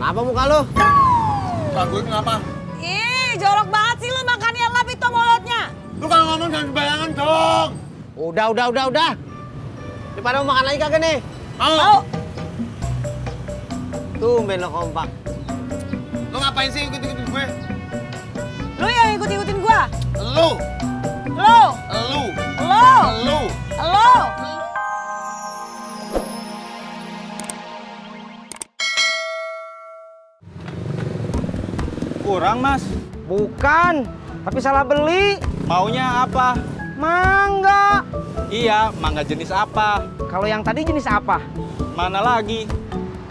Kenapa muka lu? Muka gue kenapa? Ih, jorok banget sih lu makannya lap itu mulutnya. Lu kalau ngomong jangan sembarangan dong. Udah. Daripada mau makan lagi kagak nih? Mau. Tumben lo kompak. Lu ngapain sih ikut-ikutin gue? Lu yang ikut-ikutin gua. Lu. Lu. Lu. Lu. Lu. Lu. Kurang, Mas. Bukan, tapi salah beli. Maunya apa? Mangga. Iya, mangga jenis apa? Kalau yang tadi jenis apa? Mana lagi?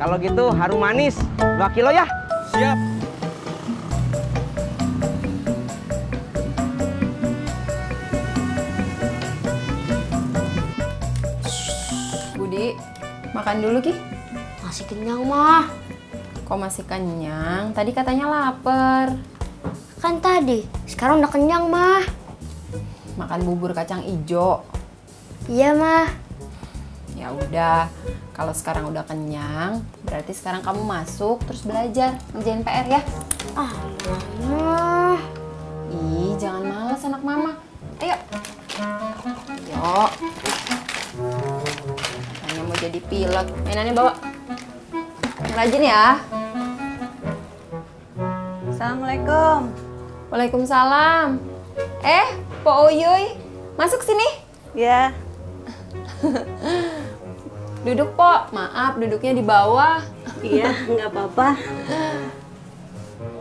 Kalau gitu harum manis. 2 kilo ya? Siap. Budi, makan dulu, Ki. Masih kenyang, Mah. Kok masih kenyang? Tadi katanya lapar. Kan tadi, sekarang udah kenyang, Mah. Makan bubur kacang ijo. Iya, Mah. Ya udah, kalau sekarang udah kenyang, berarti sekarang kamu masuk terus belajar, ngerjain PR ya. Ah, Mah. Ih, jangan malas anak mama. Ayo. Yuk. Hanya mau jadi pilot. Mainannya bawa. Yang rajin ya. Assalamualaikum. Waalaikumsalam. Po Uyuy, masuk sini. Ya. Duduk, Po. Maaf, duduknya di bawah. Iya, nggak apa-apa.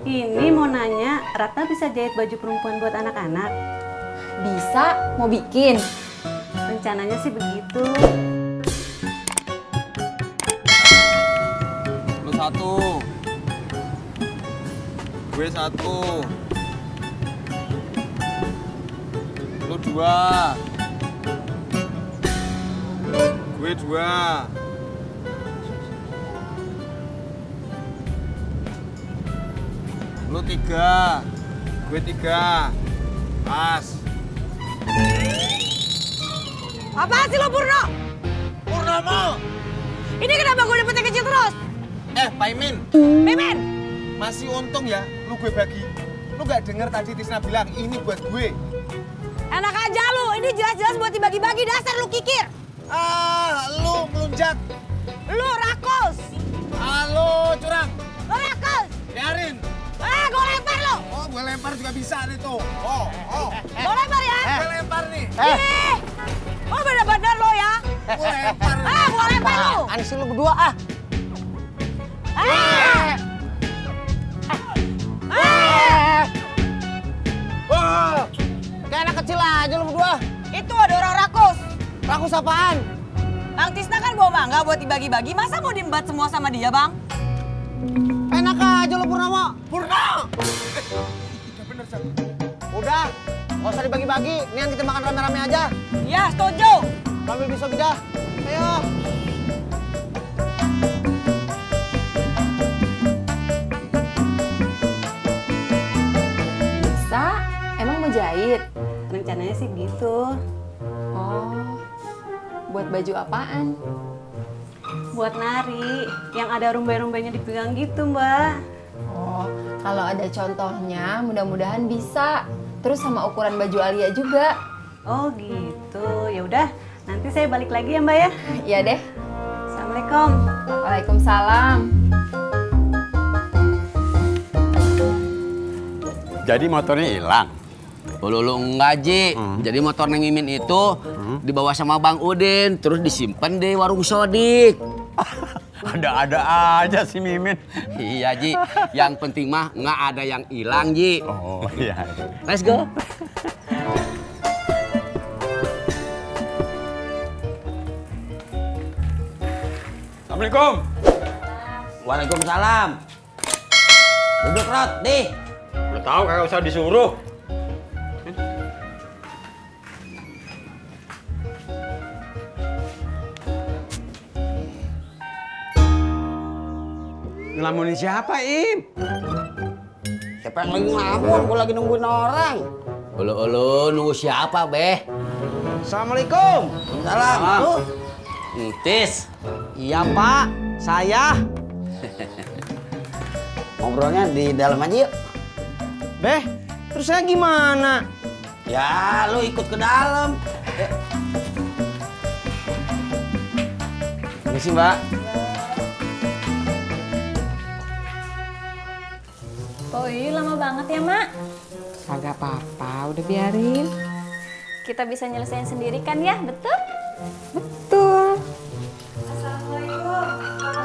Ini mau nanya, Ratna bisa jahit baju perempuan buat anak-anak? Bisa, mau bikin? Rencananya sih begitu. Lu 1. Gue 1. Lu 2. Gue 2. Lu 3. Gue 3. Pas. Apaan sih lo, Purno? Purnomo. Ini kenapa gue dapetnya kecil terus? Pak Imin. Mimin. Masih untung ya, lu gue bagi. Lu gak denger tadi Tisna bilang ini buat gue. Enak aja lu, ini jelas-jelas buat dibagi-bagi, dasar lu kikir. Lu melunjak. Lu rakus. Lu curang. Lu rakus. Biarin. Gue lempar lu. Oh, gue lempar juga bisa nih tuh. Gue lempar ya. Gue lempar nih. Ih. Oh, bener-bener lo ya. Gue lempar. Gue lempar lu. Apaan sih lu berdua ah? Kayak anak kecil aja lu berdua. Itu ada orang rakus. Rakus apaan? Bang Tisna kan bawa mangga buat dibagi-bagi. Masa mau diembat semua sama dia, Bang? Enak aja lu Purnomo. Purno. Udah bener, Sam. Udah, nggak usah dibagi-bagi. Nian kita makan rame-rame aja. Ya, setuju. Ambil pisau kita. Ayo. Bisa? Emang mau jahit? Rencananya sih gitu. Oh, buat baju apaan? Buat nari, yang ada rumbai-rumbainya dipegang gitu, Mbak. Oh, kalau ada contohnya mudah-mudahan bisa. Terus sama ukuran baju Alia juga. Oh gitu, ya udah. Nanti saya balik lagi ya, Mbak ya. Iya deh. Assalamualaikum. Waalaikumsalam. Jadi motornya hilang. Lu enggak, Ji. Jadi motor Neng Mimin itu dibawa sama Bang Udin, terus disimpan di warung Sodik. Ada-ada aja si Mimin. Iya, Ji. Yang penting mah nggak ada yang hilang, Ji. Oh iya. Let's go. Assalamualaikum. Waalaikumsalam. Duduk, Rod. Di. Udah tahu kagak usah disuruh. Ngelamunin siapa, Im? Siapa yang lagi ngelamun? Gue lagi nungguin orang. Ulu nunggu siapa, Beh? Assalamualaikum. Salam. Tuh. Tis. Iya Pak, saya. ngobrolnya di dalam aja yuk. Beh, terus saya gimana? Ya, lu ikut ke dalam. Permisi, Mbak. Oi, lama banget ya, Mak? Kagak apa-apa, udah biarin. Kita bisa nyelesain sendiri kan ya, betul? Betul. Assalamualaikum.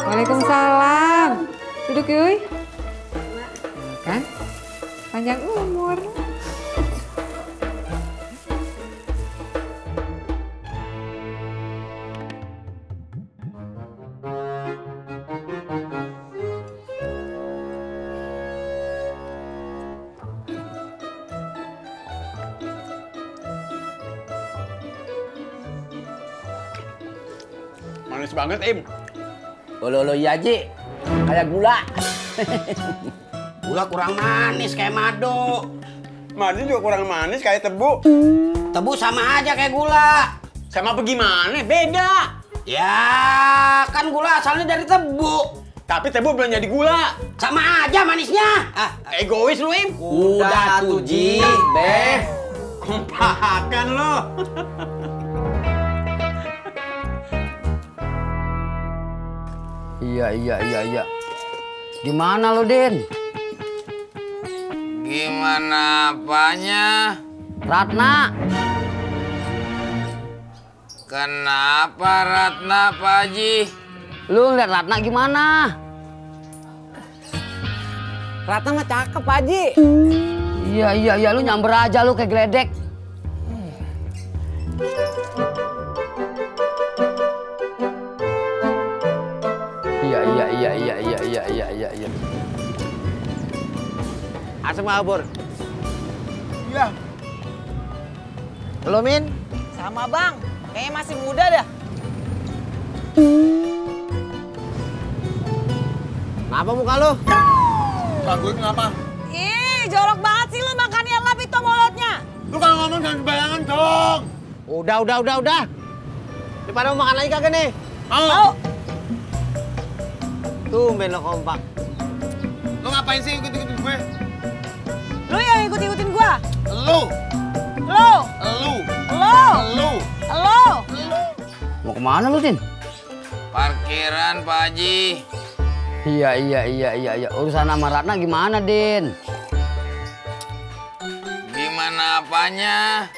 Waalaikumsalam. Duduk Yuy. Kan? Panjang umur. Manis banget, Im. Lo iya, Ji. Kayak gula. Gula kurang manis kayak madu. Madu juga kurang manis kayak tebu. Tebu sama aja kayak gula. Sama apa gimana? Beda. Ya, kan gula asalnya dari tebu. Tapi tebu belum jadi gula. Sama aja manisnya. Egois lu, Im. Udah tuh, Ji. Beh. Kompakan lo. Iya. Gimana lo, Din? Gimana apanya? Ratna. Kenapa Ratna, Pak Haji? Lu lihat Ratna gimana? Ratna mah cakep, Pak Haji. Iya, lu nyamber aja lu kayak geledek. Iya. Asam abur. Iya. Lo, Min? Sama bang, kayaknya masih muda dah. Kenapa muka lo? Muka gue kenapa? Ih, jorok banget sih lu makannya lap itu mulutnya. Lu kalau ngomong jangan sembarangan dong. Udah. Daripada mau makan lagi kagak nih? Mau. Tumben lo kompak. Lu ngapain sih ikut-ikutin gue? Lu yang ikut-ikutin gua. Lu. Mau kemana lu, Din? Parkiran, Pak Haji. Iya. Urusan sama Ratna gimana, Din? Gimana apanya?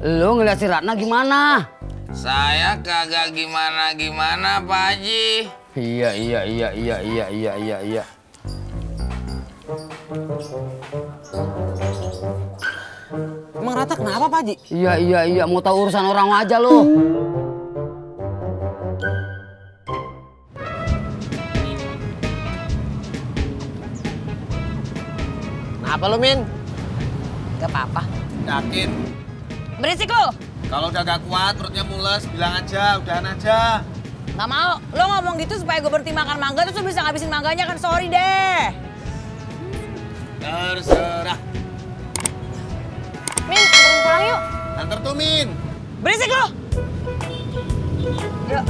Lu ngeliat si Ratna gimana? Saya kagak gimana-gimana, Pak Haji. Iya. Emang Rata kenapa, Pak Haji? Iya. Mau tahu urusan orang aja lu. Kenapa lo, Min? Gak apa-apa. Yakin? Berisik lu. Kalau udah gak kuat, perutnya mules, bilang aja, udahan aja. Gak mau. Lo ngomong gitu supaya gue berhenti makan mangga terus lo bisa ngabisin mangganya kan, sorry deh. Terserah. Min, anterin pulang yuk. Antar tuh, Min. Berisik lo. Yuk.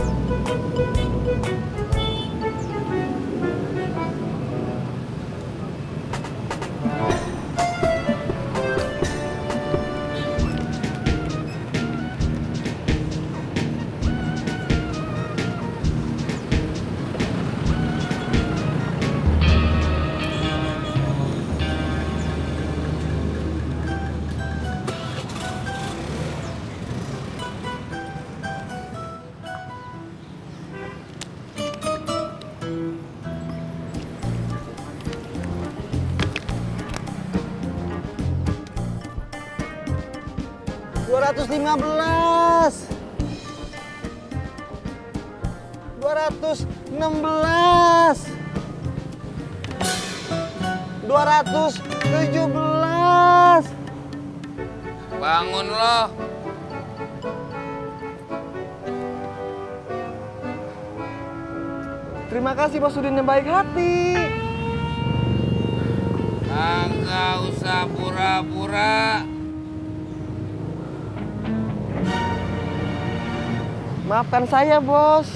$216. $217. Bangun lo. Terima kasih Bos Udin yang baik hati. Kagak usah pura-pura. Maafkan saya, Bos.